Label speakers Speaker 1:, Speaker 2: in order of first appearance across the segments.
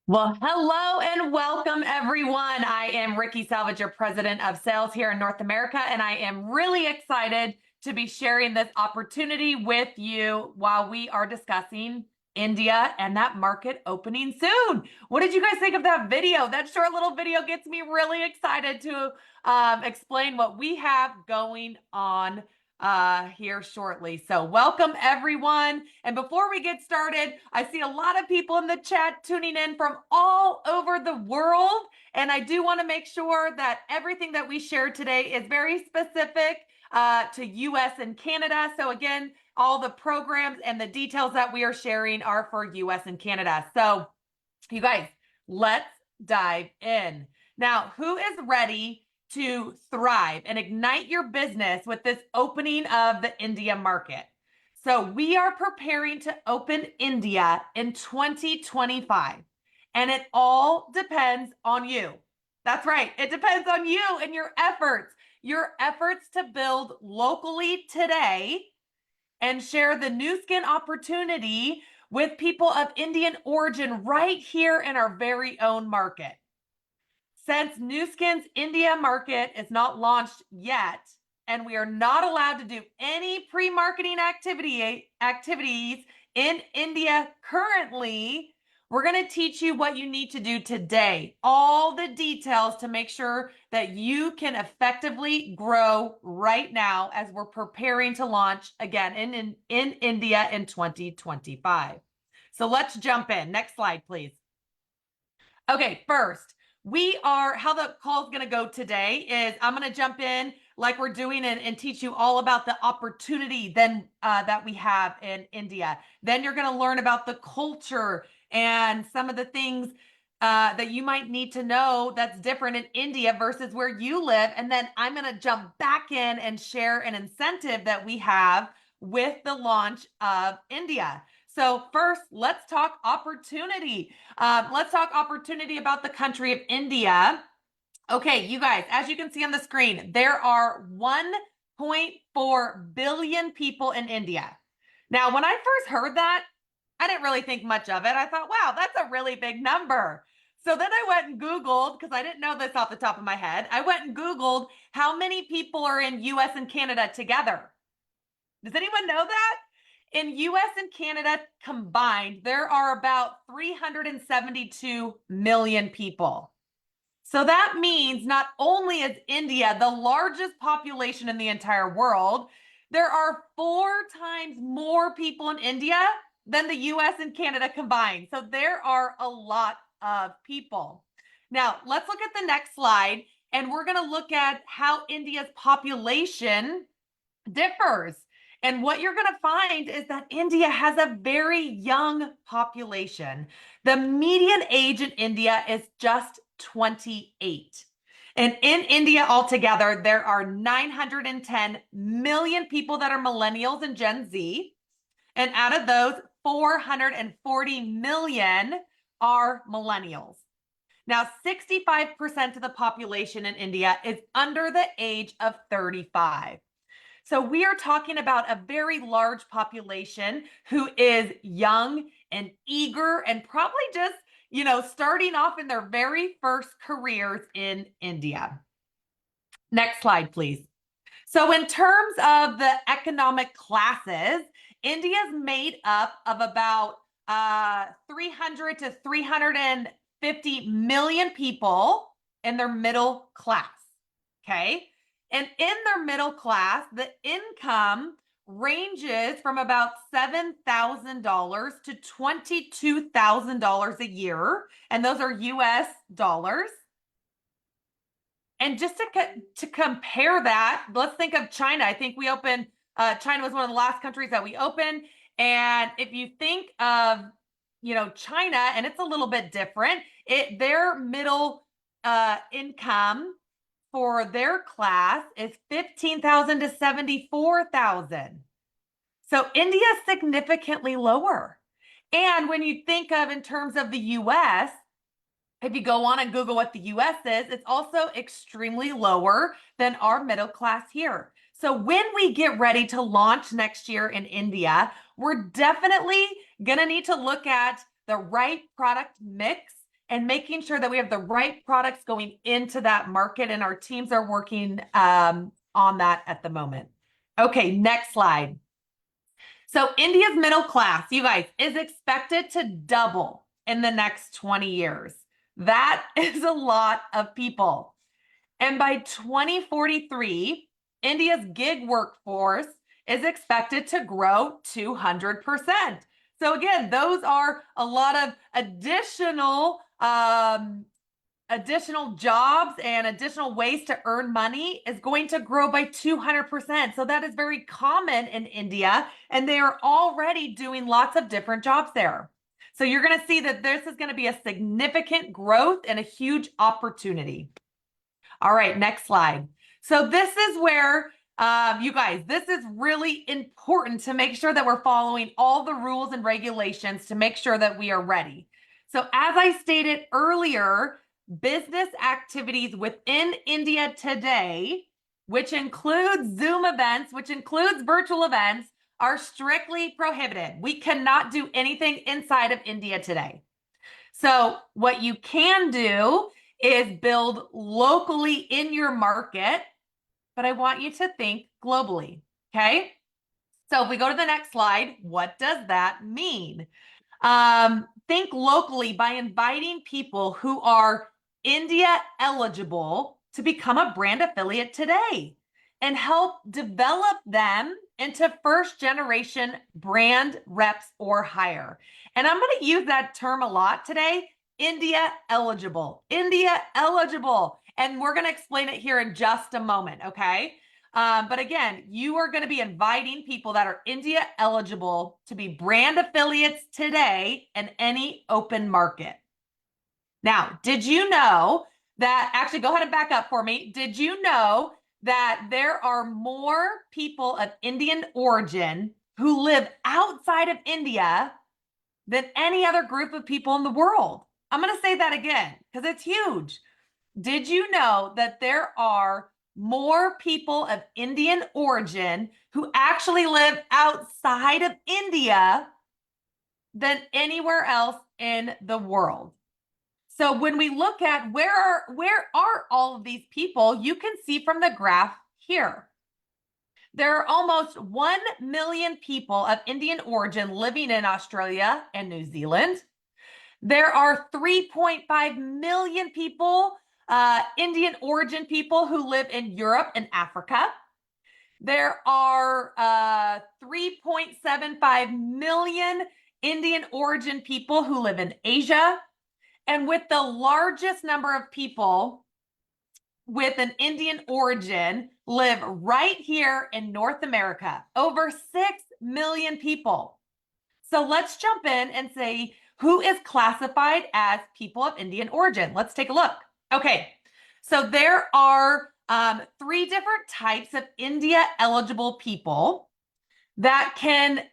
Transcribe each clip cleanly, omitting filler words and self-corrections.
Speaker 1: Well, hello and welcome, everyone. I am Ricky Salvage, your president of sales here in North America, and I am really excited to be sharing this opportunity with you while we are discussing India and that market opening soon. What did you guys think of that video? That short little video gets me really excited to explain what we have going on here shortly. So welcome everyone. And before we get started, I see a lot of people in the chat tuning in from all over the world. And I do want to make sure that everything that we share today is very specific to US and Canada. So again, all the programs and the details that we are sharing are for US and Canada. So you guys, let's dive in. Now, who is ready to thrive and ignite your business with this opening of the India market? So we are preparing to open India in 2025, and it all depends on you. That's right. It depends on you and your efforts to build locally today and share the new skin opportunity with people of Indian origin right here in our very own market. Since Nu Skin's India market is not launched yet, and we are not allowed to do any pre-marketing activities in India currently, we're going to teach you what you need to do today, all the details to make sure that you can effectively grow right now as we're preparing to launch again in India in 2025. So let's jump in. Next slide, please. Okay, first, how the call is going to go today is I'm going to jump in like we're doing and teach you all about the opportunity that we have in India. Then you're going to learn about the culture and some of the things that you might need to know that's different in India versus where you live. And then I'm going to jump back in and share an incentive that we have with the launch of India. So first, let's talk opportunity. Let's talk opportunity about the country of India. Okay, you guys, as you can see on the screen, there are 1.4 billion people in India. Now, when I first heard that, I didn't really think much of it. I thought, wow, that's a really big number. So then I went and Googled, because I didn't know this off the top of my head. I went and Googled how many people are in US and Canada together. Does anyone know that? In US and Canada combined, there are about 372 million people. So that means not only is India the largest population in the entire world, there are 4 times more people in India than the US and Canada combined. So there are a lot of people. Now, let's look at the next slide, and we're going to look at how India's population differs. And what you're going to find is that India has a very young population. The median age in India is just 28. And in India altogether, there are 910 million people that are millennials and Gen Z. And out of those, 440 million are millennials. Now, 65% of the population in India is under the age of 35. So we are talking about a very large population who is young and eager and probably just, starting off in their very first careers in India. Next slide, please. So in terms of the economic classes, India is made up of about 300 to 350 million people in their middle class, okay? And in their middle class, the income ranges from about $7,000 to $22,000 a year. And those are US dollars. And just to compare that, let's think of China. I think we opened, China was one of the last countries that we opened. And if you think of, China, and it's a little bit different, their middle income for their class is 15,000 to 74,000. So India is significantly lower. And when you think of in terms of the US, if you go on and Google what the US is, it's also extremely lower than our middle class here. So when we get ready to launch next year in India, we're definitely going to need to look at the right product mix and making sure that we have the right products going into that market, and our teams are working on that at the moment. Okay, next slide. So India's middle class, you guys, is expected to double in the next 20 years. That is a lot of people. And by 2043, India's gig workforce is expected to grow 200%. So again, those are a lot of additional jobs and additional ways to earn money is going to grow by 200%. So that is very common in India, and they are already doing lots of different jobs there. So you're going to see that this is going to be a significant growth and a huge opportunity. All right, next slide. So this is where, you guys, this is really important to make sure that we're following all the rules and regulations to make sure that we are ready. So as I stated earlier, business activities within India today, which includes Zoom events, which includes virtual events, are strictly prohibited. We cannot do anything inside of India today. So what you can do is build locally in your market, but I want you to think globally, okay? So if we go to the next slide, what does that mean? Think locally by inviting people who are India eligible to become a brand affiliate today and help develop them into first generation brand reps or higher. And I'm going to use that term a lot today, India eligible, India eligible. And we're going to explain it here in just a moment, okay? But again, you are going to be inviting people that are India eligible to be brand affiliates today in any open market. Now, did you know that, actually go ahead and back up for me. Did you know that there are more people of Indian origin who live outside of India than any other group of people in the world? I'm going to say that again because it's huge. Did you know that there are more people of Indian origin who actually live outside of India than anywhere else in the world? So when we look at where are all of these people, you can see from the graph here. There are almost 1 million people of Indian origin living in Australia and New Zealand. There are 3.5 million people, Indian origin people who live in Europe and Africa. There are 3.75 million Indian origin people who live in Asia. And with the largest number of people with an Indian origin live right here in North America, over 6 million people. So let's jump in and say, who is classified as people of Indian origin? Let's take a look. Okay, so there are 3 different types of India eligible people that can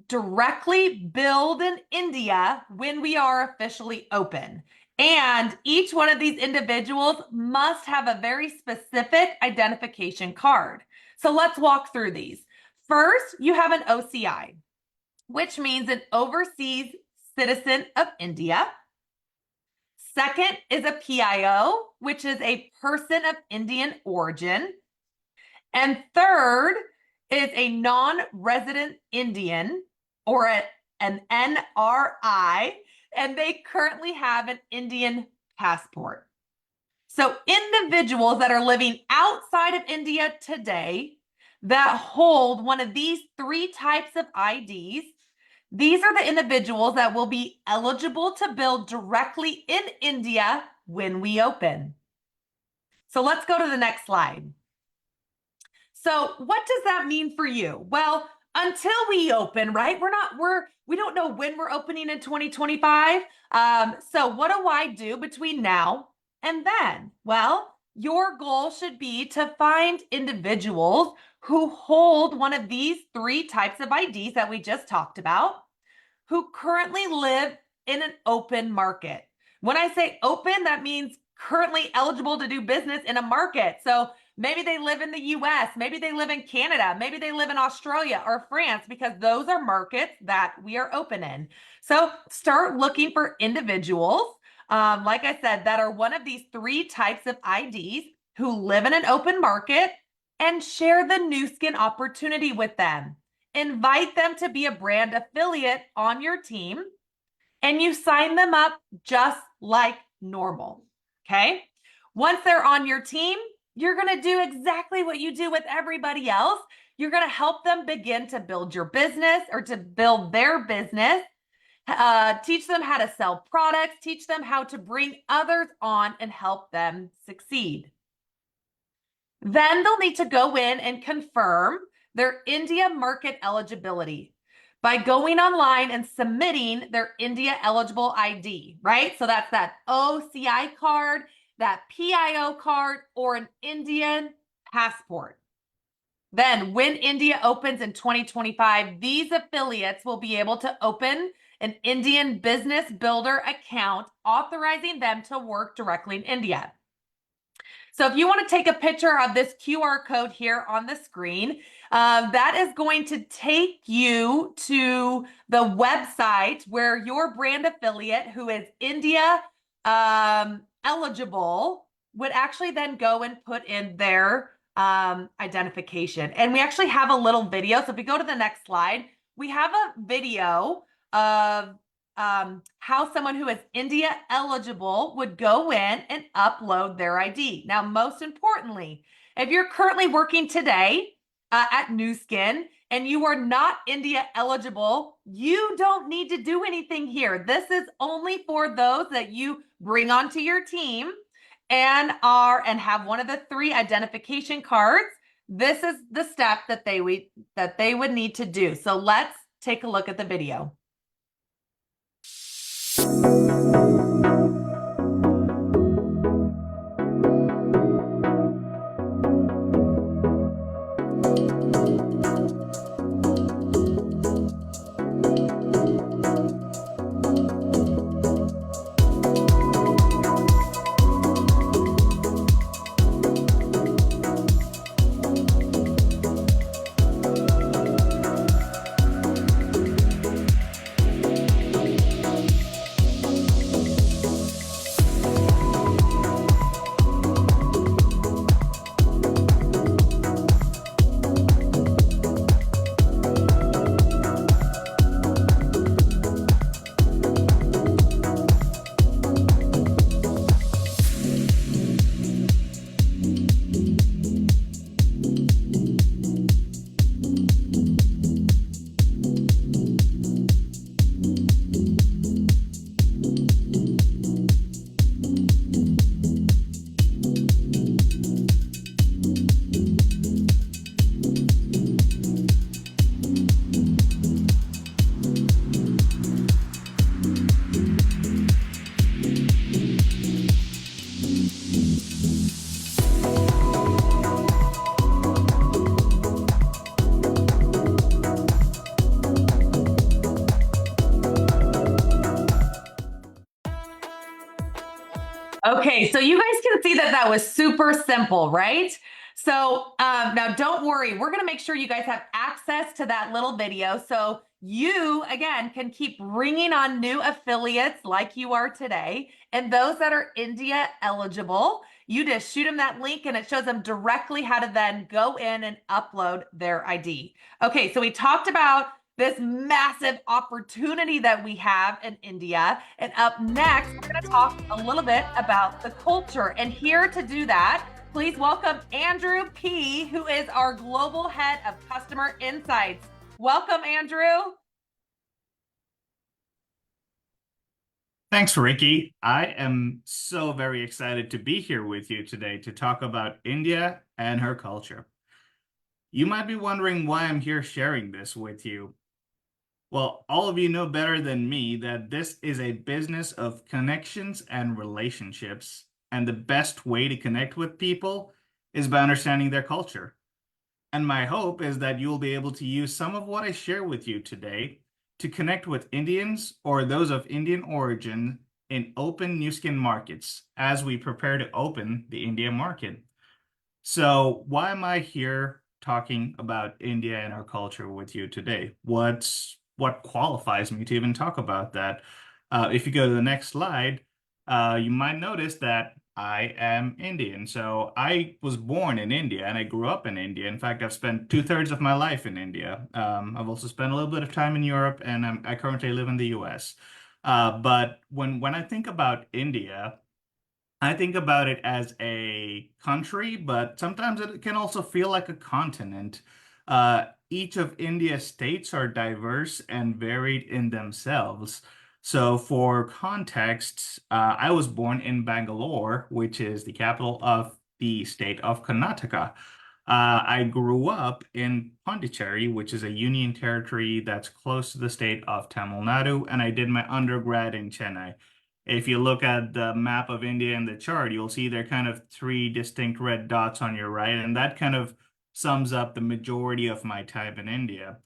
Speaker 1: directly build in India when we are officially open. And each one of these individuals must have a very specific identification card. So let's walk through these. First, you have an OCI, which means an overseas citizen of India. Second is a PIO, which is a person of Indian origin. And third is a non-resident Indian, or an NRI, and they currently have an Indian passport. So individuals that are living outside of India today that hold one of these 3 types of IDs, these are the individuals that will be eligible to build directly in India when we open. So let's go to the next slide. So what does that mean for you? Well, until we open, right? We don't know when we're opening in 2025. So what do I do between now and then? Well, your goal should be to find individuals who hold one of these 3 types of IDs that we just talked about, who currently live in an open market. When I say open, that means currently eligible to do business in a market. So maybe they live in the US, maybe they live in Canada, maybe they live in Australia or France, because those are markets that we are open in. So start looking for individuals like I said, that are one of these three types of IDs who live in an open market and share the new skin opportunity with them. Invite them to be a brand affiliate on your team, and you sign them up just like normal. Okay. Once they're on your team, you're going to do exactly what you do with everybody else. You're going to help them begin to build your business or to build their business. Teach them how to sell products, teach them how to bring others on and help them succeed. Then they'll need to go in and confirm their India market eligibility by going online and submitting their India eligible ID, right? So that's that OCI card, that PIO card, or an Indian passport. Then when India opens in 2025, these affiliates will be able to open an Indian business builder account, authorizing them to work directly in India. So if you want to take a picture of this QR code here on the screen, that is going to take you to the website where your brand affiliate who is India eligible would actually then go and put in their identification. And we actually have a little video. So if we go to the next slide, we have a video of how someone who is India eligible would go in and upload their ID. Now, most importantly, if you're currently working today at Nu Skin and you are not India eligible, you don't need to do anything here. This is only for those that you bring onto your team and have one of the three identification cards. This is the step that they would need to do. So let's take a look at the video. Okay, so you guys can see that that was super simple, right? So now don't worry, we're gonna make sure you guys have access to that little video so you, again, can keep bringing on new affiliates like you are today. And those that are India eligible, you just shoot them that link and it shows them directly how to then go in and upload their ID. Okay, so we talked about this massive opportunity that we have in India. And up next, we're going to talk a little bit about the culture. And here to do that, please welcome Andrew P., who is our Global Head of Customer Insights. Welcome, Andrew.
Speaker 2: Thanks, Ricky. I am so very excited to be here with you today to talk about India and her culture. You might be wondering why I'm here sharing this with you. Well, all of you know better than me that this is a business of connections and relationships, and the best way to connect with people is by understanding their culture. And my hope is that you'll be able to use some of what I share with you today to connect with Indians or those of Indian origin in open Nu Skin markets as we prepare to open the India market. So why am I here talking about India and our culture with you today? What qualifies me to even talk about that? If you go to the next slide, you might notice that I am Indian. So I was born in India and I grew up in India. In fact, I've spent two-thirds of my life in India. I've also spent a little bit of time in Europe, and I currently live in the US. But when I think about India, I think about it as a country, but sometimes it can also feel like a continent. Each of India's states are diverse and varied in themselves. So, for context, I was born in Bangalore, which is the capital of the state of Karnataka. I grew up in Pondicherry, which is a union territory that's close to the state of Tamil Nadu, and I did my undergrad in Chennai. If you look at the map of India in the chart, you'll see there are kind of three distinct red dots on your right, and that kind of sums up the majority of my time in India.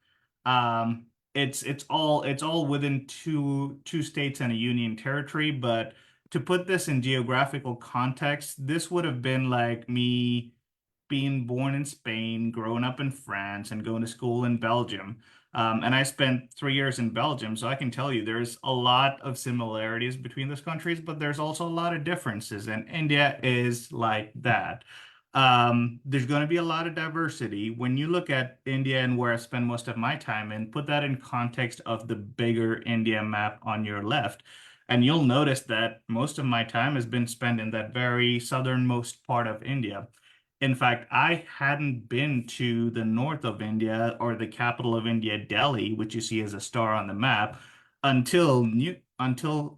Speaker 2: It's all within two states and a union territory, but to put this in geographical context, this would have been like me being born in Spain, growing up in France, and going to school in Belgium. And I spent 3 years in Belgium, so I can tell you there's a lot of similarities between those countries, but there's also a lot of differences, and India is like that. There's going to be a lot of diversity. When you look at India and where I spend most of my time, and put that in context of the bigger India map on your left, and you'll notice that most of my time has been spent in that very southernmost part of India. In fact, I hadn't been to the north of India or the capital of India, Delhi, which you see as a star on the map, until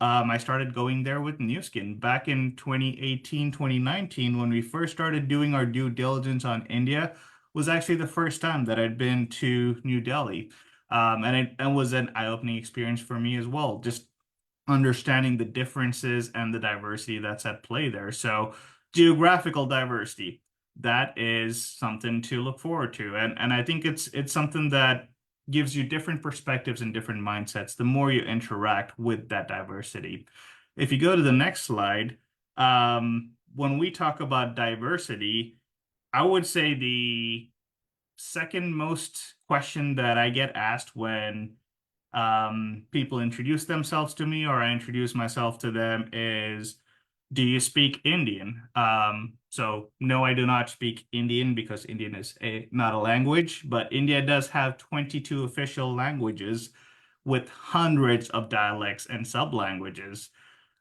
Speaker 2: I started going there with Newskin back in 2018, 2019, when we first started doing our due diligence on India, was actually the first time that I'd been to New Delhi. And it was an eye-opening experience for me as well, just understanding the differences and the diversity that's at play there. So, geographical diversity, that is something to look forward to. And I think it's something that gives you different perspectives and different mindsets the more you interact with that diversity. If you go to the next slide, when we talk about diversity, I would say the second most question that I get asked when people introduce themselves to me or I introduce myself to them is, do you speak Indian? So no, I do not speak Indian because Indian is not a language, but India does have 22 official languages with hundreds of dialects and sub-languages.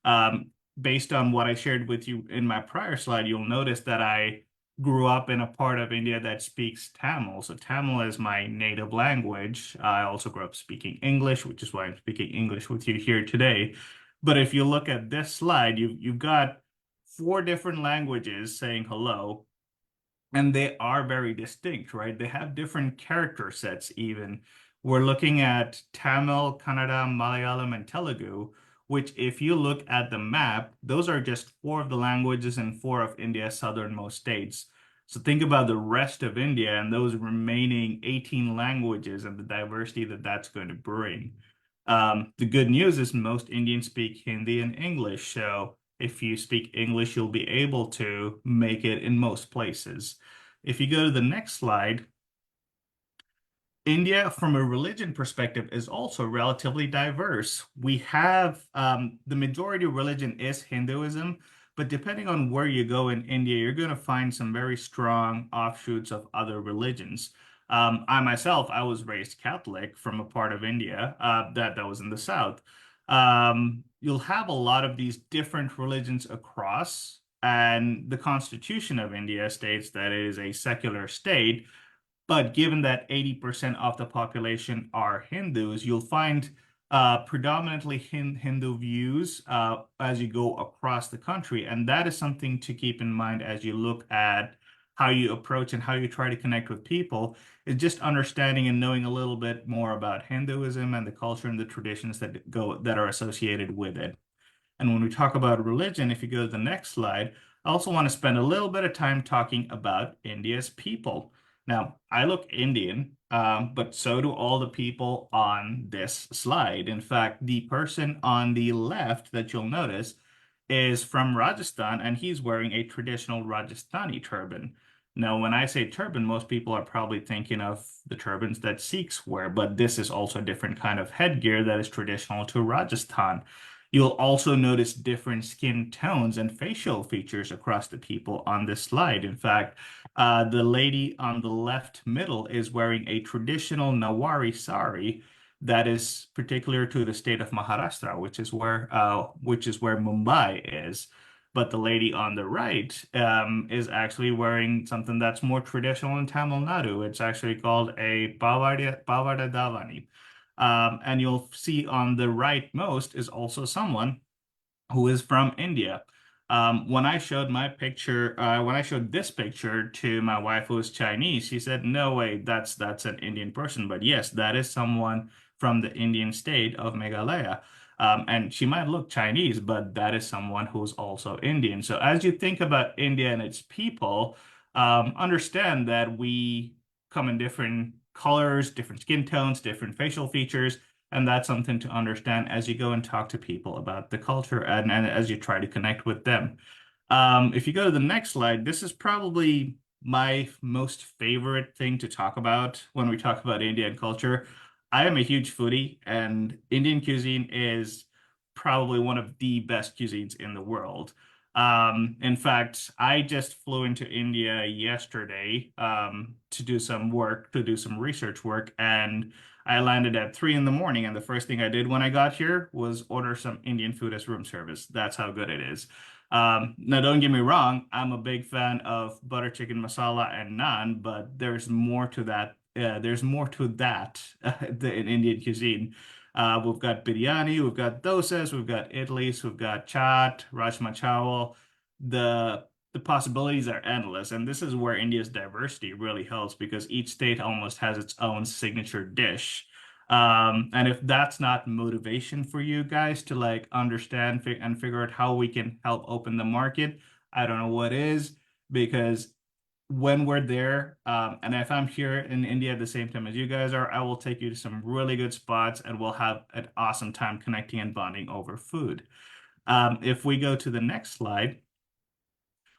Speaker 2: Um, Based on what I shared with you in my prior slide, you'll notice that I grew up in a part of India that speaks Tamil. So Tamil is my native language. I also grew up speaking English, which is why I'm speaking English with you here today. But if you look at this slide, you've got four different languages saying hello, and they are very distinct, right? They have different character sets even. We're looking at Tamil, Kannada, Malayalam, and Telugu, which if you look at the map, those are just four of the languages in four of India's southernmost states. So think about the rest of India and those remaining 18 languages and the diversity that that's going to bring. The good news is most Indians speak Hindi and English, so if you speak English, you'll be able to make it in most places. If you go to the next slide, India, from a religion perspective, is also relatively diverse. We have the majority of religion is Hinduism, but depending on where you go in India, you're going to find some very strong offshoots of other religions. I myself, I was raised Catholic from a part of India that was in the south. You'll have a lot of these different religions across, and the Constitution of India states that it is a secular state. But given that 80% of the population are Hindus, you'll find predominantly Hindu views as you go across the country. And that is something to keep in mind as you look at how you approach and how you try to connect with people, is just understanding and knowing a little bit more about Hinduism and the culture and the traditions that are associated with it. And when we talk about religion, if you go to the next slide, I also want to spend a little bit of time talking about India's people. Now, I look Indian, but so do all the people on this slide. In fact, the person on the left that you'll notice is from Rajasthan, and he's wearing a traditional Rajasthani turban. Now, when I say turban, most people are probably thinking of the turbans that Sikhs wear, but this is also a different kind of headgear that is traditional to Rajasthan. You'll also notice different skin tones and facial features across the people on this slide. In fact, the lady on the left middle is wearing a traditional Nawari sari that is particular to the state of Maharashtra, which is where Mumbai is. But the lady on the right is actually wearing something that's more traditional in Tamil Nadu. It's actually called a Pavada Davani. And you'll see on the right most is also someone who is from India. When I showed this picture to my wife who is Chinese, she said, "No way, that's an Indian person." But yes, that is someone from the Indian state of Meghalaya. And she might look Chinese, but that is someone who's also Indian. So as you think about India and its people, understand that we come in different colors, different skin tones, different facial features. And that's something to understand as you go and talk to people about the culture and as you try to connect with them. If you go to the next slide, this is probably my most favorite thing to talk about when we talk about Indian culture. I am a huge foodie, and Indian cuisine is probably one of the best cuisines in the world. In fact, I just flew into India yesterday to do some work, to do some research work, and I landed at 3 in the morning, and the first thing I did when I got here was order some Indian food as room service. That's how good it is. Now, don't get me wrong, I'm a big fan of butter chicken masala and naan, but there's more to that. There's more to that in Indian cuisine. We've got biryani, we've got dosas, we've got idlis, we've got chaat, rajma chawal. The possibilities are endless, and this is where India's diversity really helps because each state almost has its own signature dish. And if that's not motivation for you guys to like understand and figure out how we can help open the market, I don't know what is, because when we're there, and if I'm here in India at the same time as you guys are, I will take you to some really good spots and we'll have an awesome time connecting and bonding over food. If we go to the next slide,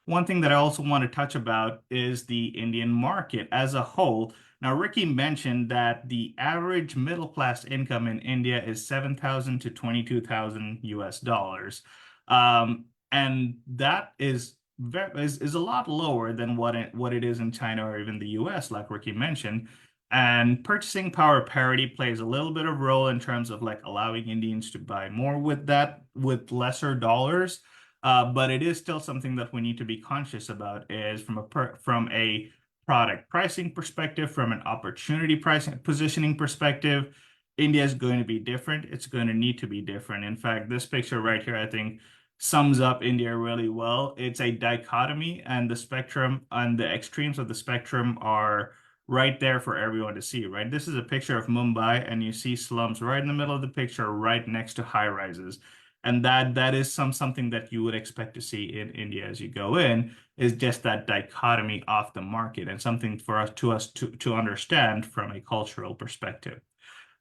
Speaker 2: one thing that I also want to touch about is the Indian market as a whole. Now, Ricky mentioned that the average middle class income in India is 7,000 to 22,000 US dollars. And that is a lot lower than what it is in China or even the US, like Ricky mentioned. And purchasing power parity plays a little bit of role in terms of like allowing Indians to buy more with lesser dollars. But it is still something that we need to be conscious about is from a product pricing perspective, from an opportunity pricing positioning perspective, India is going to be different. It's going to need to be different. In fact, this picture right here, I think, sums up India really well. It's a dichotomy, and the spectrum and the extremes of the spectrum are right there for everyone to see, right? This is a picture of Mumbai, and you see slums right in the middle of the picture, right next to high rises. And that is something that you would expect to see in India as you go in, is just that dichotomy of the market and something for us to understand from a cultural perspective.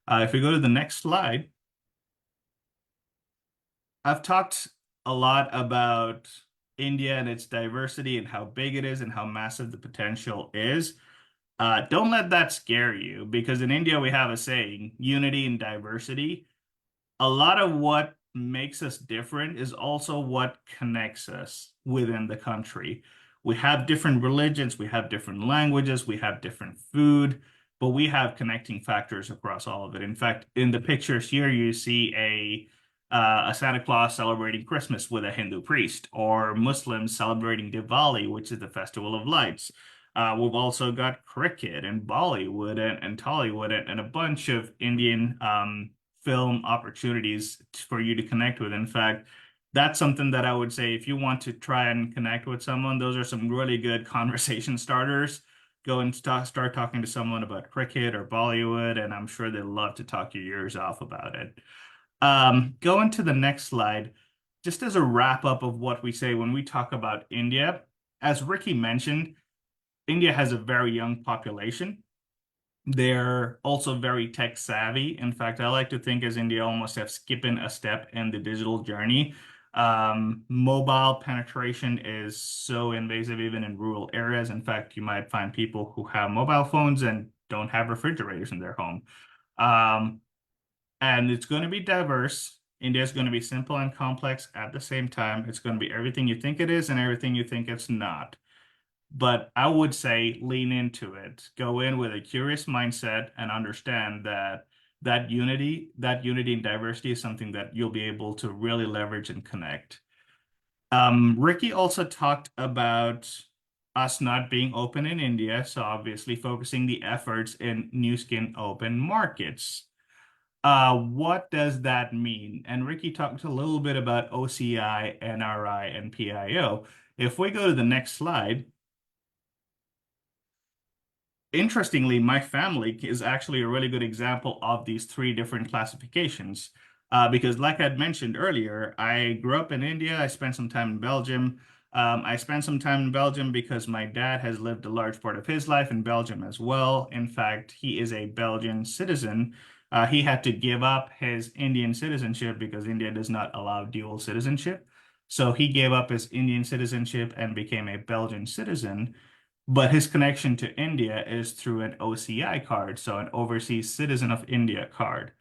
Speaker 2: If we go to the next slide, I've talked a lot about India and its diversity and how big it is and how massive the potential is. Don't let that scare you because in India we have a saying, unity in diversity. A lot of what makes us different is also what connects us within the country. We have different religions, we have different languages, we have different food, but we have connecting factors across all of it. In fact, in the pictures here, you see a Santa Claus celebrating Christmas with a Hindu priest, or Muslims celebrating Diwali, which is the festival of lights. We've also got cricket and Bollywood and Tollywood and a bunch of Indian film opportunities for you to connect with. In fact, that's something that I would say if you want to try and connect with someone, those are some really good conversation starters. Go and start talking to someone about cricket or Bollywood, and I'm sure they'd love to talk your ears off about it. Going to the next slide, just as a wrap up of what we say when we talk about India, as Ricky mentioned, India has a very young population. They're also very tech savvy. In fact, I like to think as India almost have skipping a step in the digital journey. Mobile penetration is so invasive even in rural areas. In fact, you might find people who have mobile phones and don't have refrigerators in their home. Um, and it's going to be diverse. India is going to be simple and complex at the same time. It's going to be everything you think it is and everything you think it's not. But I would say lean into it. Go in with a curious mindset and understand that that unity and diversity is something that you'll be able to really leverage and connect. Ricky also talked about us not being open in India, so obviously focusing the efforts in New Skin open markets. What does that mean? And Ricky talked a little bit about OCI, NRI, and PIO. If we go to the next slide, interestingly, my family is actually a really good example of these three different classifications. Because, like I'd mentioned earlier, I grew up in India. I spent some time in Belgium. I spent some time in Belgium because my dad has lived a large part of his life in Belgium as well. In fact, he is a Belgian citizen. He had to give up his Indian citizenship because India does not allow dual citizenship. So he gave up his Indian citizenship and became a Belgian citizen. But his connection to India is through an OCI card, so an Overseas Citizen of India card.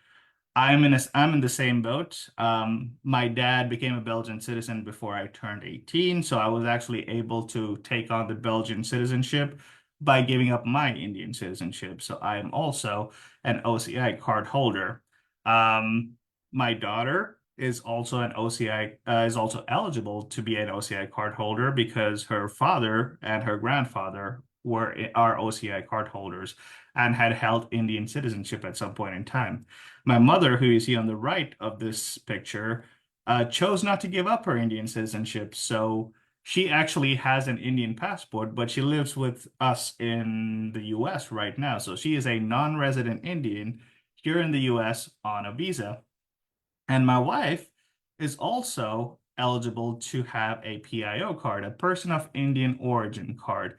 Speaker 2: I'm in the same boat. My dad became a Belgian citizen before I turned 18, so I was actually able to take on the Belgian citizenship by giving up my Indian citizenship. So I am also an OCI card holder. My daughter is also an OCI is also eligible to be an OCI card holder because her father and her grandfather are OCI card holders and had held Indian citizenship at some point in time. My mother, who you see on the right of this picture, chose not to give up her Indian citizenship. So she actually has an Indian passport, but she lives with us in the US right now. So she is a non-resident Indian here in the US on a visa. And my wife is also eligible to have a PIO card, a person of Indian origin card.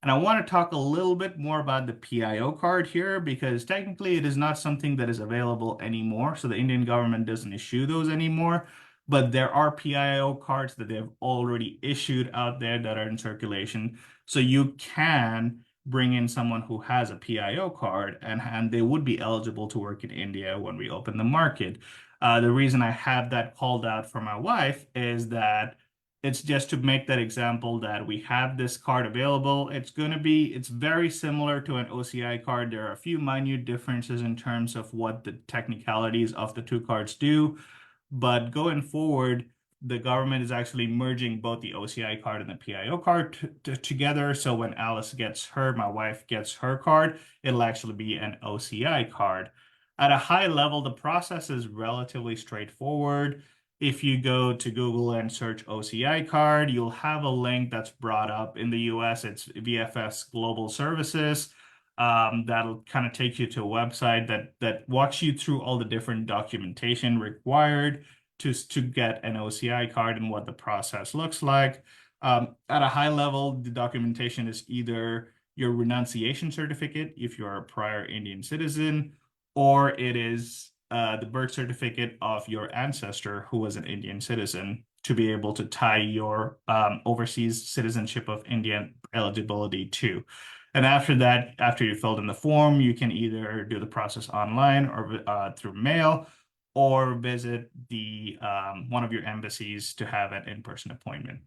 Speaker 2: And I want to talk a little bit more about the PIO card here because technically it is not something that is available anymore. So the Indian government doesn't issue those anymore. But there are PIO cards that they've already issued out there that are in circulation. So you can bring in someone who has a PIO card and they would be eligible to work in India when we open the market. The reason I have that called out for my wife is that it's just to make that example that we have this card available. It's very similar to an OCI card. There are a few minute differences in terms of what the technicalities of the two cards do. But going forward, the government is actually merging both the OCI card and the PIO card together. So when my wife gets her card, it'll actually be an OCI card. At a high level, the process is relatively straightforward. If you go to Google and search OCI card, you'll have a link that's brought up. In the US, it's VFS Global Services. That'll kind of take you to a website that walks you through all the different documentation required to get an OCI card and what the process looks like. At a high level, the documentation is either your renunciation certificate if you're a prior Indian citizen, or it is the birth certificate of your ancestor who was an Indian citizen to be able to tie your overseas citizenship of Indian eligibility to. And after that, after you filled in the form, you can either do the process online or through mail or visit the one of your embassies to have an in-person appointment.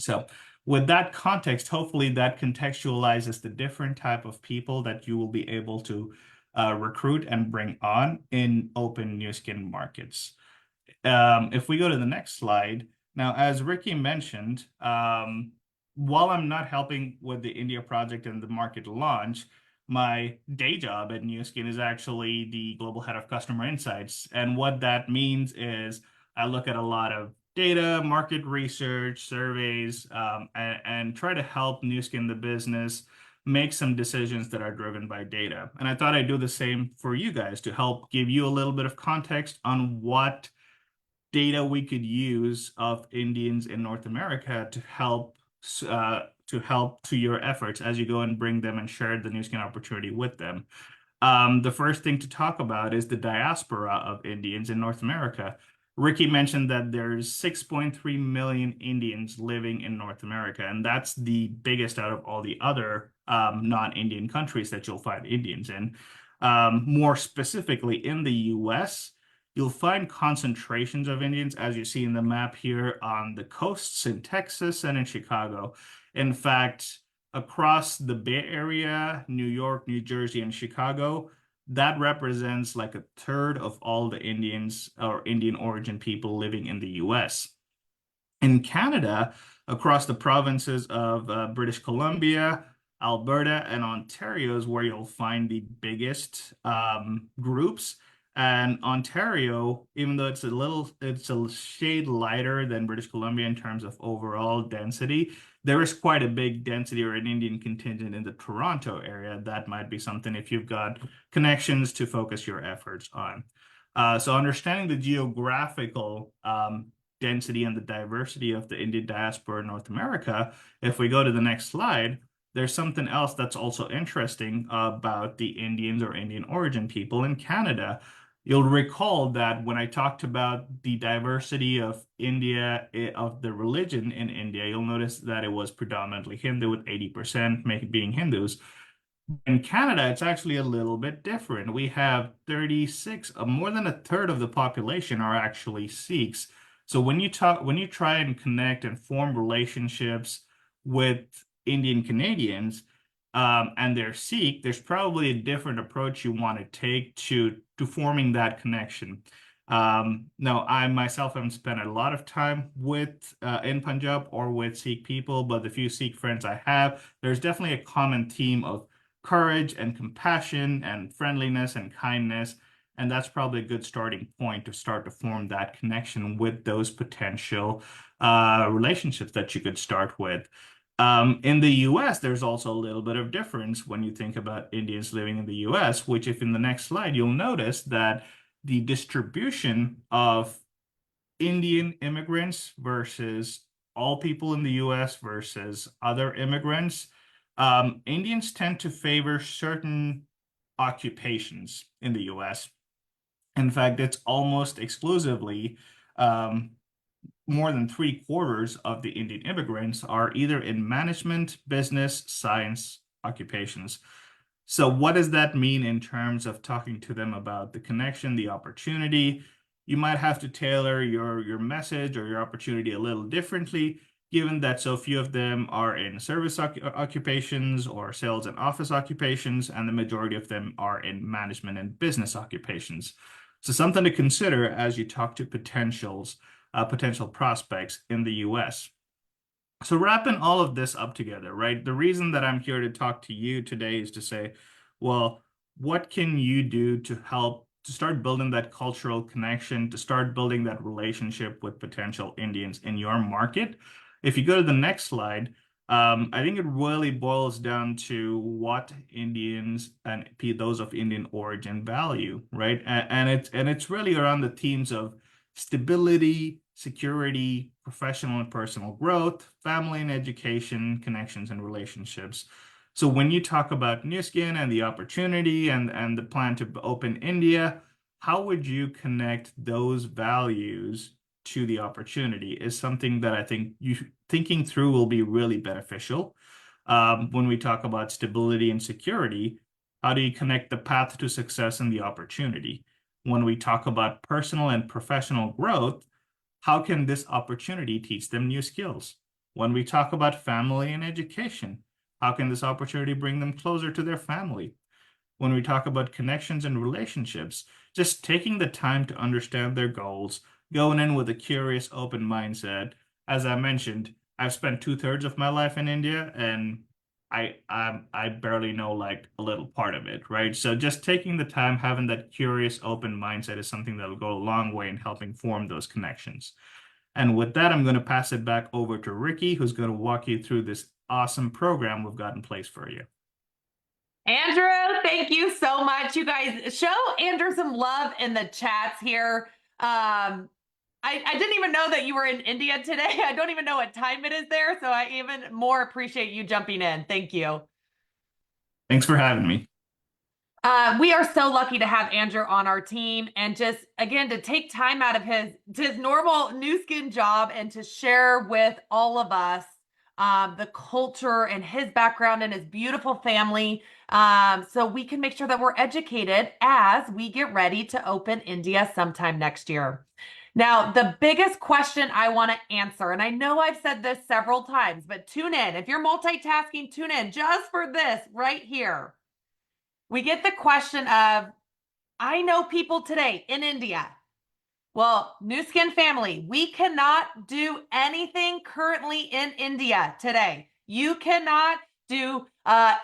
Speaker 2: So with that context, hopefully that contextualizes the different type of people that you will be able to recruit and bring on in open new skin markets. If we go to the next slide, now as Ricky mentioned, while I'm not helping with the India project and the market launch, my day job at New Skin is actually the global head of customer insights. And what that means is I look at a lot of data, market research, surveys, and try to help New Skin, the business, make some decisions that are driven by data. And I thought I'd do the same for you guys to help give you a little bit of context on what data we could use of Indians in North America to your efforts as you go and bring them and share the New Skin opportunity with them. The first thing to talk about is the diaspora of Indians in North America. Ricky mentioned that there's 6.3 million Indians living in North America, and that's the biggest out of all the other non-Indian countries that you'll find Indians in. More specifically, in the US, You'll find concentrations of Indians, as you see in the map here, on the coasts in Texas and in Chicago. In fact, across the Bay Area, New York, New Jersey, and Chicago, that represents like a third of all the Indians or Indian origin people living in the US. In Canada, across the provinces of British Columbia, Alberta, and Ontario is where you'll find the biggest groups. And Ontario, even though it's a shade lighter than British Columbia in terms of overall density, there is quite a big density or an Indian contingent in the Toronto area. That might be something if you've got connections to focus your efforts on. So understanding the geographical density and the diversity of the Indian diaspora in North America, if we go to the next slide, there's something else that's also interesting about the Indians or Indian origin people in Canada. You'll recall that when I talked about the diversity of India, of the religion in India, you'll notice that it was predominantly Hindu with 80% being Hindus. In Canada, it's actually a little bit different. We have 36, more than a third of the population are actually Sikhs. So when you try and connect and form relationships with Indian Canadians, and they're Sikh, there's probably a different approach you want to take to forming that connection. Now, I myself haven't spent a lot of time with in Punjab or with Sikh people, but the few Sikh friends I have, there's definitely a common theme of courage and compassion and friendliness and kindness. And that's probably a good starting point to start to form that connection with those potential relationships that you could start with. In the US, there's also a little bit of difference when you think about Indians living in the US, which if in the next slide, you'll notice that the distribution of Indian immigrants versus all people in the US versus other immigrants, Indians tend to favor certain occupations in the US. In fact, it's almost exclusively um, more than three-quarters of the Indian immigrants are either in management, business, science occupations. So what does that mean in terms of talking to them about the connection, the opportunity? You might have to tailor your message or your opportunity a little differently, given that so few of them are in service occupations or sales and office occupations, and the majority of them are in management and business occupations. So something to consider as you talk to potential prospects in the US. So wrapping all of this up together, right? The reason that I'm here to talk to you today is to say, well, what can you do to help to start building that cultural connection, to start building that relationship with potential Indians in your market? If you go to the next slide, I think it really boils down to what Indians and those of Indian origin value, right? And it's really around the themes of stability, security, professional and personal growth, family and education, connections and relationships. So when you talk about Nu Skin and the opportunity and the plan to open India, how would you connect those values to the opportunity is something that I think you thinking through will be really beneficial. When we talk about stability and security, how do you connect the path to success and the opportunity? When we talk about personal and professional growth, how can this opportunity teach them new skills? When we talk about family and education, how can this opportunity bring them closer to their family? When we talk about connections and relationships, just taking the time to understand their goals, going in with a curious, open mindset. As I mentioned, I've spent two-thirds of my life in India, and I barely know like a little part of it, right? So just taking the time, having that curious, open mindset is something that'll go a long way in helping form those connections. And with that, I'm going to pass it back over to Ricky, who's going to walk you through this awesome program we've got in place for you.
Speaker 1: Andrew, thank you so much. You guys show Andrew some love in the chats here. I didn't even know that you were in India today. I don't even know what time it is there. So I even more appreciate you jumping in. Thank you.
Speaker 2: Thanks for having me.
Speaker 1: We are so lucky to have Andrew on our team and just again to take time out of his normal Nu Skin job and to share with all of us the culture and his background and his beautiful family. So we can make sure that we're educated as we get ready to open India sometime next year. Now, the biggest question I want to answer, and I know I've said this several times, but tune in. If you're multitasking, tune in just for this right here. We get the question of, I know people today in India. Well, New Skin family, we cannot do anything currently in India today. You cannot do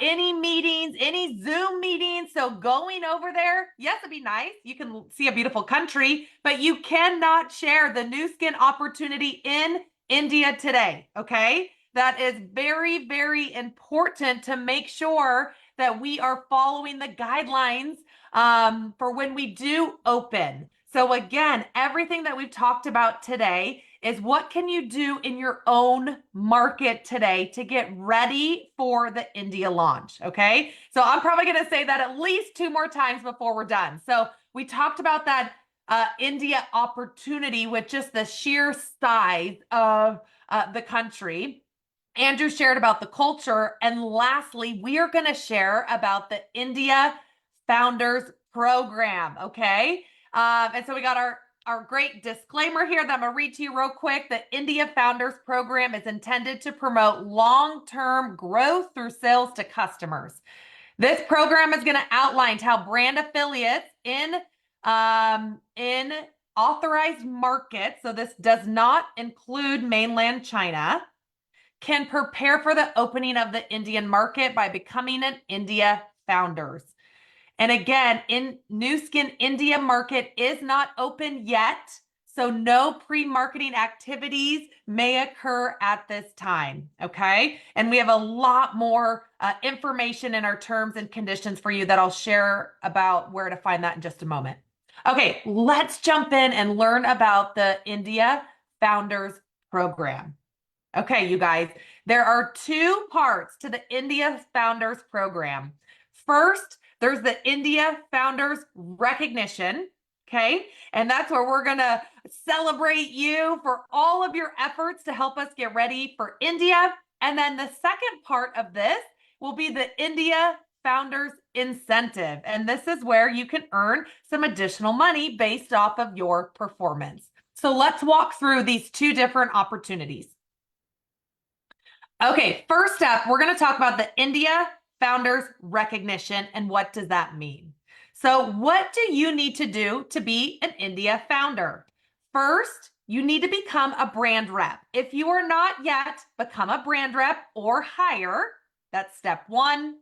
Speaker 1: any meetings, any Zoom meetings. So going over there, yes, it'd be nice. You can see a beautiful country, but you cannot share the New Skin opportunity in India today. Okay. That is very, very important to make sure that we are following the guidelines for when we do open. So again, everything that we've talked about today is what can you do in your own market today to get ready for the India launch, okay? So I'm probably going to say that at least 2 more times before we're done. So we talked about that India opportunity with just the sheer size of the country. Andrew shared about the culture. And lastly, we are going to share about the India Founders Program, okay? And so we got our great disclaimer here that I'm going to read to you real quick. The India Founders Program is intended to promote long-term growth through sales to customers. This program is going to outline how brand affiliates in authorized markets, so this does not include mainland China, can prepare for the opening of the Indian market by becoming an India Founders. And again, in New Skin India market is not open yet, so no pre-marketing activities may occur at this time, okay? And we have a lot more information in our terms and conditions for you that I'll share about where to find that in just a moment. Okay, let's jump in and learn about the India Founders Program. Okay, you guys, there are 2 parts to the India Founders Program. First, there's the India Founders Recognition, okay? And that's where we're going to celebrate you for all of your efforts to help us get ready for India. And then the second part of this will be the India Founders Incentive. And this is where you can earn some additional money based off of your performance. So let's walk through these 2 different opportunities. Okay, first up, we're going to talk about the India Founders Recognition and what does that mean? So what do you need to do to be an India founder? First, you need to become a brand rep. If you are not yet, become a brand rep or hire. That's step 1.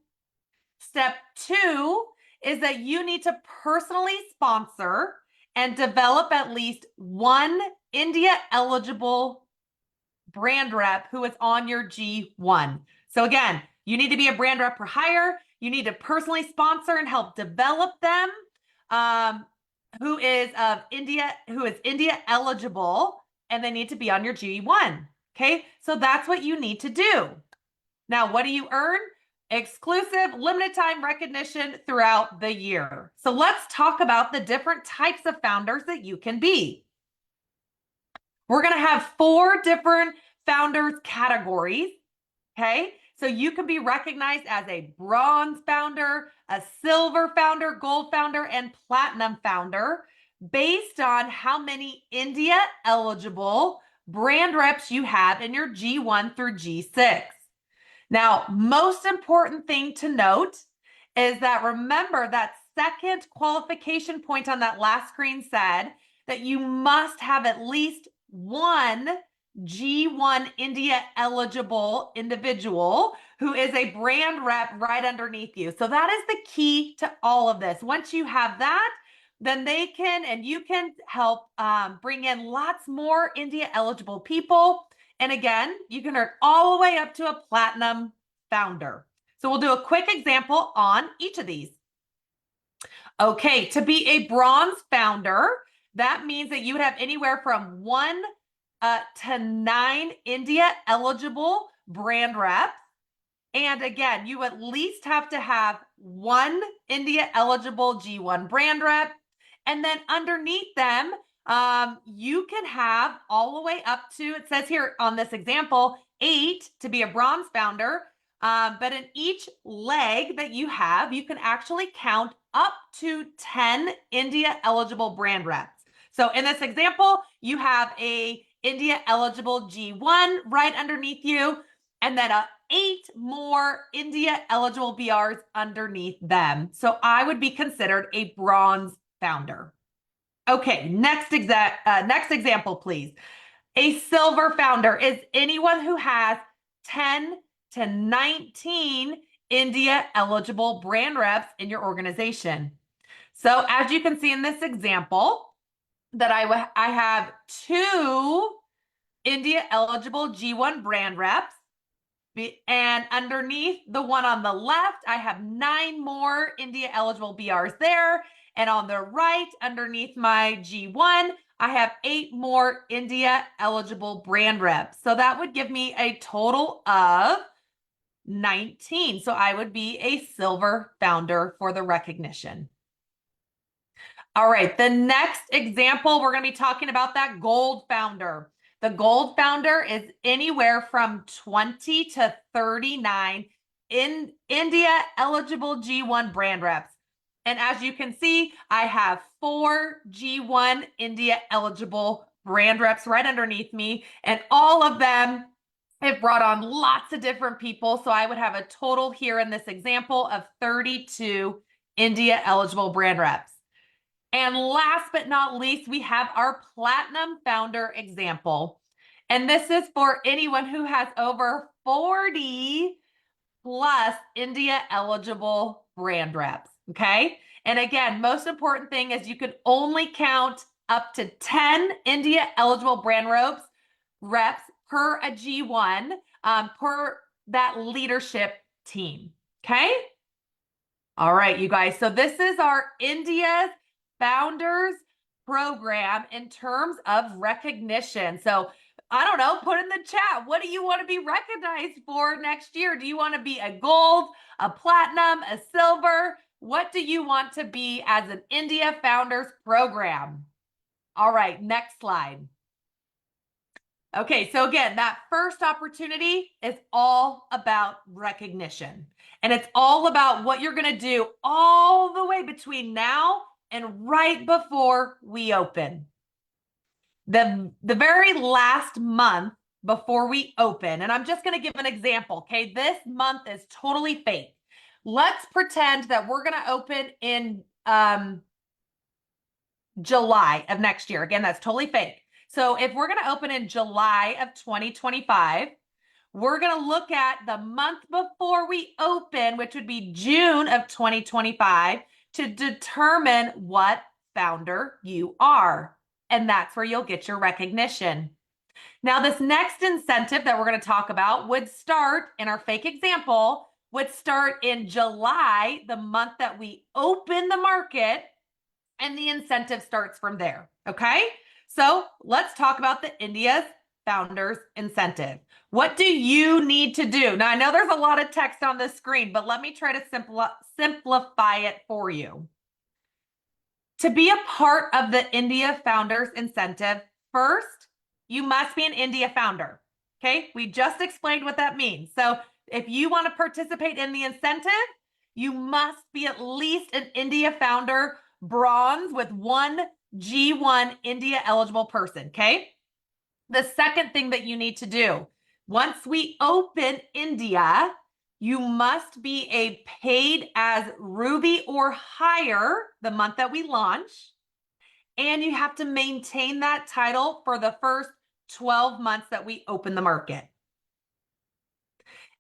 Speaker 1: Step 2 is that you need to personally sponsor and develop at least 1 India eligible brand rep who is on your G1. So again, you need to be a brand rep for hire. You need to personally sponsor and help develop them who is India eligible, and they need to be on your G1. Okay, so that's what you need to do. Now, what do you earn? Exclusive limited time recognition throughout the year. So let's talk about the different types of founders that you can be. We're going to have 4 different founders categories, okay? So you can be recognized as a bronze founder, a silver founder, gold founder, and platinum founder based on how many India eligible brand reps you have in your G1 through G6. Now, most important thing to note is that remember that second qualification point on that last screen said that you must have at least 1 G1 India eligible individual who is a brand rep right underneath you. So that is the key to all of this. Once you have that, then they can and you can help bring in lots more India eligible people. And again, you can earn all the way up to a platinum founder. So we'll do a quick example on each of these. Okay, to be a bronze founder, that means that you would have anywhere from 1 to 9 India eligible brand reps. And again, you at least have to have 1 India eligible G1 brand rep. And then underneath them, You can have all the way up to, it says here on this example, 8 to be a bronze founder. But in each leg that you have, you can actually count up to 10 India eligible brand reps. So in this example, you have a India eligible G1 right underneath you, and then 8 more India eligible BRs underneath them. So I would be considered a bronze founder. Okay, next example, please. A silver founder is anyone who has 10 to 19 India eligible brand reps in your organization. So as you can see in this example, that I have 2 India eligible G1 brand reps. And underneath the one on the left, I have 9 more India eligible BRs there. And on the right, underneath my G1, I have 8 more India eligible brand reps. So that would give me a total of 19. So I would be a silver founder for the recognition. All right, the next example, we're going to be talking about that gold founder. The gold founder is anywhere from 20 to 39 in India eligible G1 brand reps. And as you can see, I have 4 G1 India eligible brand reps right underneath me, and all of them have brought on lots of different people. So I would have a total here in this example of 32 India eligible brand reps. And last but not least, we have our platinum founder example. And this is for anyone who has over 40 plus India eligible brand reps. Okay. And again, most important thing is you can only count up to 10 India eligible brand reps per a G1 per that leadership team. Okay. All right, you guys. So this is our India's Founders Program in terms of recognition. So I don't know, put in the chat, what do you want to be recognized for next year? Do you want to be a gold, a platinum, a silver? What do you want to be as an India Founders Program? All right, next slide. Okay, so again, that first opportunity is all about recognition. And it's all about what you're going to do all the way between now and right before we open. The very last month before we open, and I'm just going to give an example, okay? This month is totally fake. Let's pretend that we're going to open in July of next year. Again, that's totally fake. So if we're going to open in July of 2025, we're going to look at the month before we open, which would be June of 2025, to determine what founder you are. And that's where you'll get your recognition. Now, this next incentive that we're going to talk about would start in our fake example, would start in July, the month that we open the market, and the incentive starts from there. Okay. So let's talk about the India's Founders Incentive. What do you need to do? Now, I know there's a lot of text on this screen, but let me try to simplify it for you. To be a part of the India Founders Incentive, first, you must be an India founder. Okay, we just explained what that means. So if you want to participate in the incentive, you must be at least an India founder bronze with 1 G1 India eligible person. Okay. The second thing that you need to do, once we open India, you must be a paid as Ruby or higher the month that we launch. And you have to maintain that title for the first 12 months that we open the market.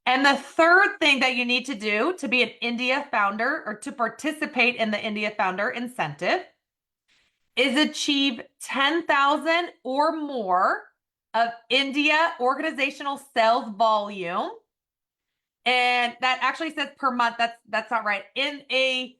Speaker 1: And the third thing that you need to do to be an India founder or to participate in the India Founder Incentive is achieve 10,000 or more of India organizational sales volume. And that actually says per month. That's not right. In a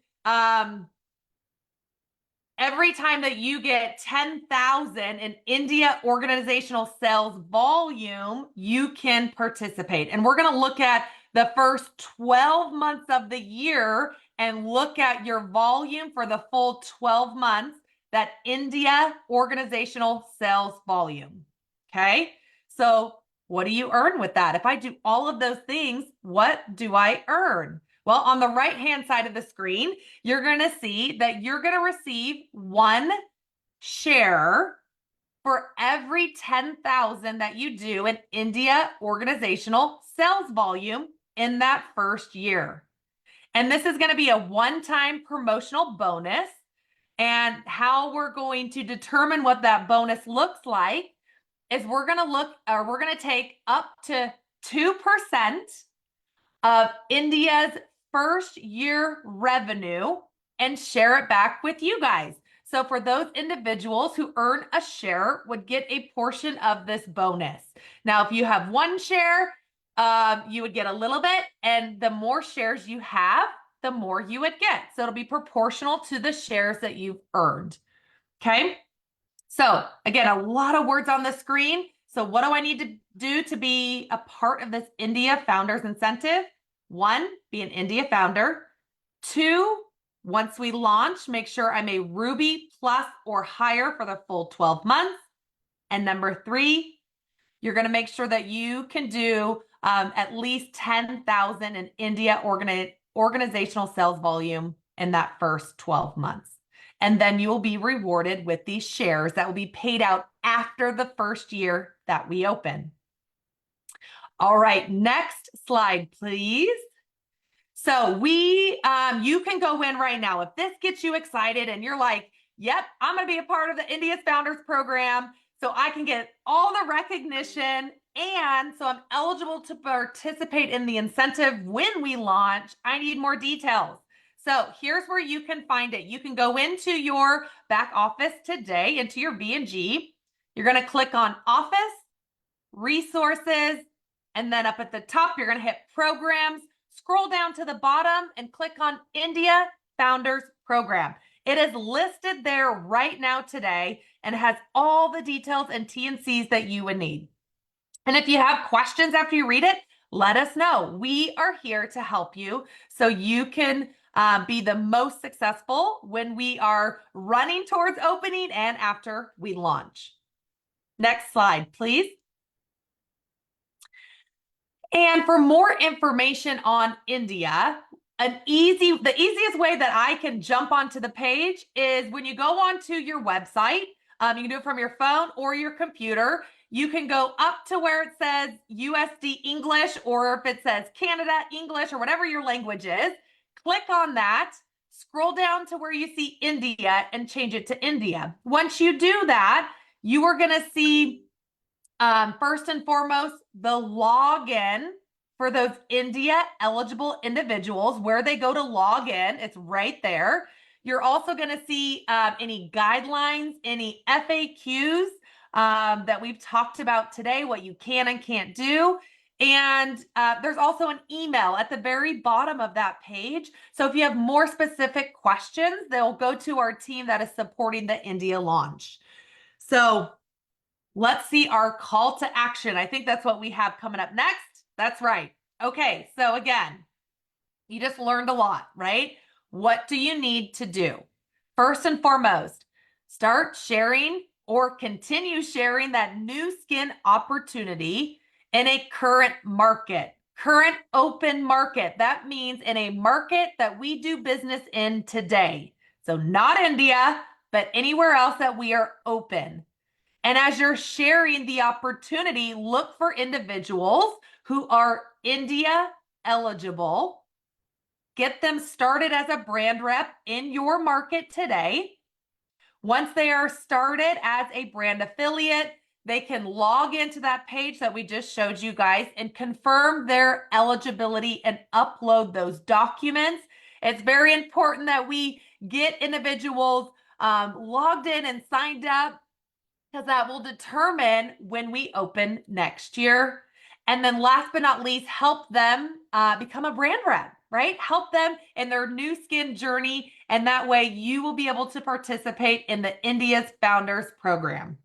Speaker 1: every time that you get 10,000 in India organizational sales volume, you can participate. And we're going to look at the first 12 months of the year and look at your volume for the full 12 months that India organizational sales volume. Okay, so what do you earn with that? If I do all of those things, what do I earn? Well, on the right-hand side of the screen, you're going to see that you're going to receive 1 share for every 10,000 that you do in India organizational sales volume in that first year. And this is going to be a one-time promotional bonus. And how we're going to determine what that bonus looks like is we're going to take up to 2% of India's first year revenue and share it back with you guys. So for those individuals who earn a share would get a portion of this bonus. Now, if you have 1 share, you would get a little bit, and the more shares you have, the more you would get. So it'll be proportional to the shares that you've earned. Okay. So again, a lot of words on the screen. So what do I need to do to be a part of this India Founders Incentive? 1, be an India founder. 2, once we launch, make sure I'm a Ruby Plus or higher for the full 12 months. And number 3, you're going to make sure that you can do at least 10,000 in India organizational sales volume in that first 12 months. And then you will be rewarded with these shares that will be paid out after the first year that we open. All right, next slide, please. So you can go in right now. If this gets you excited and you're like, yep, I'm going to be a part of the India's Founders Program so I can get all the recognition, and so I'm eligible to participate in the incentive when we launch, I need more details. So here's where you can find it. You can go into your back office today, into your B&G. You're going to click on Office, Resources, and then up at the top, you're going to hit Programs. Scroll down to the bottom and click on India Founders Program. It is listed there right now today and has all the details and T&Cs that you would need. And if you have questions after you read it, let us know. We are here to help you so you can be the most successful when we are running towards opening and after we launch. Next slide, please. And for more information on India, the easiest way that I can jump onto the page is when you go onto your website. You can do it from your phone or your computer. You can go up to where it says USD English, or if it says Canada English, or whatever your language is, click on that, scroll down to where you see India and change it to India. Once you do that, you are going to see first and foremost, the login for those India eligible individuals, where they go to log in. It's right there. You're also going to see any guidelines, any FAQs that we've talked about today, what you can and can't do. And there's also an email at the very bottom of that page. So if you have more specific questions, they'll go to our team that is supporting the India launch. So let's see our call to action. I think that's what we have coming up next. That's right. Okay, so again, you just learned a lot, right? What do you need to do? First and foremost, start sharing or continue sharing that new skin opportunity in a current market, current open market. That means in a market that we do business in today. So not India, but anywhere else that we are open. And as you're sharing the opportunity, look for individuals who are India eligible. Get them started as a brand rep in your market today. Once they are started as a brand affiliate, they can log into that page that we just showed you guys and confirm their eligibility and upload those documents. It's very important that we get individuals logged in and signed up, because that will determine when we open next year. And then last but not least, help them become a brand rep, right? Help them in their new skin journey. And that way you will be able to participate in the India's Founders Program.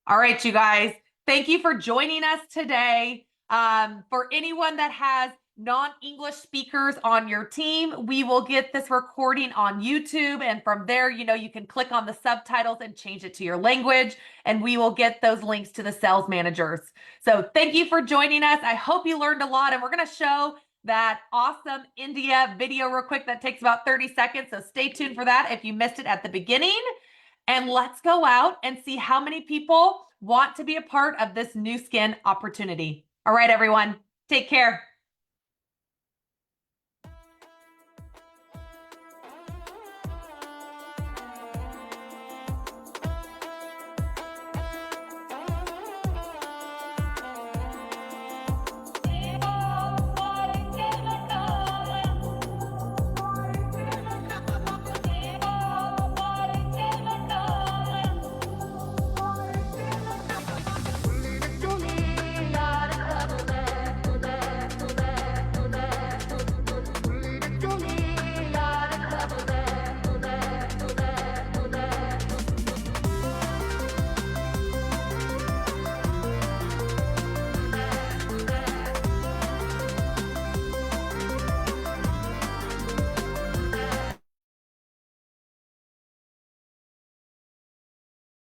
Speaker 1: All right, you guys, thank you for joining us today. For anyone that has non-English speakers on your team, we will get this recording on YouTube. And from there, you can click on the subtitles and change it to your language. And we will get those links to the sales managers. So thank you for joining us. I hope you learned a lot. And we're going to show that awesome India video real quick that takes about 30 seconds. So stay tuned for that if you missed it at the beginning. And let's go out and see how many people want to be a part of this new skin opportunity. All right, everyone, take care.